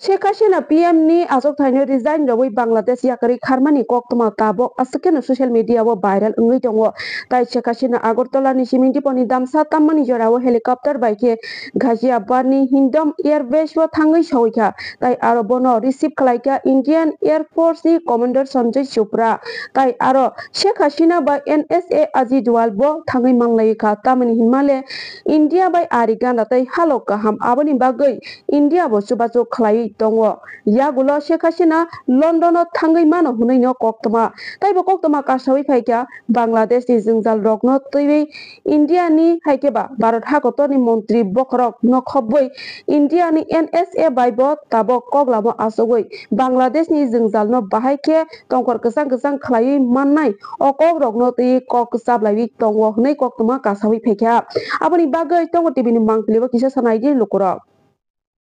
Sheikh Hasina PM ni asok thaino resign rawi Bangladesh yakari kharmani koktoma tabok asakeno social media wo viral ngui tongo tai Sheikh Hasina Agartala ni siminti poni damsa tammani jorawo helicopter baike Ghaziabad ni Hindom Airbase wo thangui soika tai aro bono receive khlaika Indian Air Force ni Commander Sanjay Chopra tai aro Sheikh Hasina by NSA Aji Dual bo thangui manglaika tamani himale India by Ariganda tai halok kaham aboni bagai India bo subajo khlai tongo yagulo Sheikh Hasina London o thangai mano hunai no koktoma taibo koktoma kasawi phaika Bangladesh ni jingjal rokno tui India ni haikeba Bharat hagoto ni mantri bokrok no khoboi India ni NSA baibo tabo koglamo asogoi Bangladesh ni jingjal no bahaike tongkor ksang ksang khlai mannai okok rokno tui kok sablai tongo hunai koktoma kasawi phaika aboni bagai tongo TV ni mangklibo kisa sanai di lukurok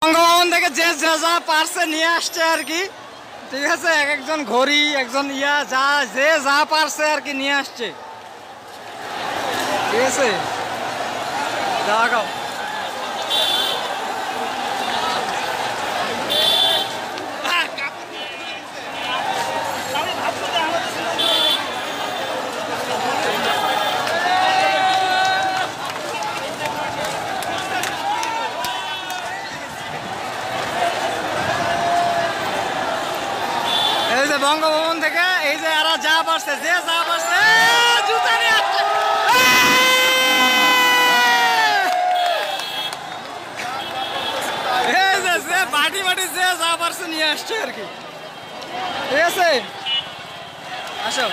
Bangabhaban থেকে যে যা পারছে নিয়ে আসছে আর কি ঠিক আছে একজন ঘড়ি একজন ইয়া যা যে যা পারছে আর কি নিয়ে আসছে ঠিক আছে দাও বঙ্গভবন থেকে এই যে এরা যা পারছে যে যা পারছে জুতা নিয়ে আসছে এই যে বাটি বাটি যে যা পারছে নিয়ে আসছে আর কি ঠিক আছে আসো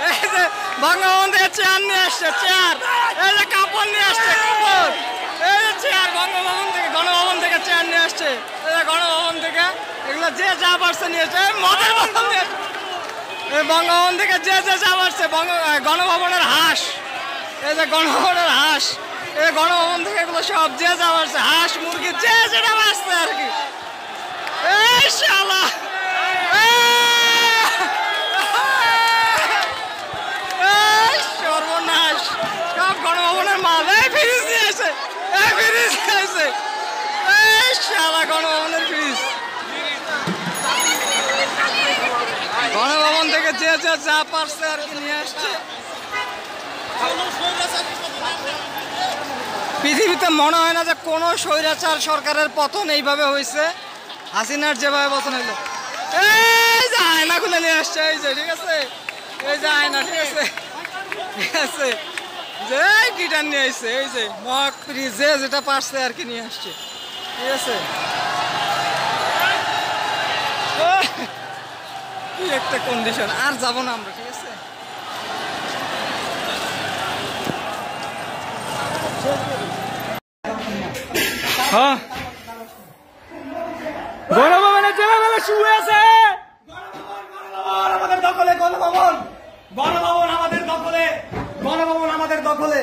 এই যে বঙ্গভবন থেকে চেয়ার নিয়ে আসছে চেয়ার এই যে কাপড় নিয়ে আসছে কাপড় এই যে চেয়ার বঙ্গভবন থেকে গণভবন থেকে চেয়ার নিয়ে আসছে গণভবন থেকে এগুলো যে যা পারছে নিয়েছে মদের বোতল নিয়ে বঙ্গভবন থেকে যে যা পারছে গণভবনের হাঁস এই যে গণভবনের হাঁস এই গণভবন থেকে এগুলো সব যে যা পারছে হাঁস মুরগি যে যেটা পারছে আর কি এই শালা সর্বনাশ সব গণভবনের মাল এই ফ্রিজ নিয়ে আসে এই ফ্রিজ নিয়ে আসে শালা গণভবনের ফ্রিজ গণভবন থেকে যে যা পারছে আর কি নিয়ে আসছে পৃথিবীতে মনে হয় না যে কোনো স্বৈরাচার সরকারের পতন এইভাবে হয়েছে হাসিনার যেভাবে পতন হইলো এই যে আয়না খুলে নিয়ে আসছে এই যে ঠিক আছে এই যে আয়না ঠিক আছে ঠিক আছে যে গিটার নিয়ে আসছে এই যে মগ ফ্রিজ যে যেটা পারছে আর কি নিয়ে আসছে ঠিক আছে কি একটা কন্ডিশন আর যাব না আমরা ঠিক আছে হ্যাঁ গণভবনে যেভাবে শুয়ে আছে আমাদের দখলে গণভবন আমাদের দখলে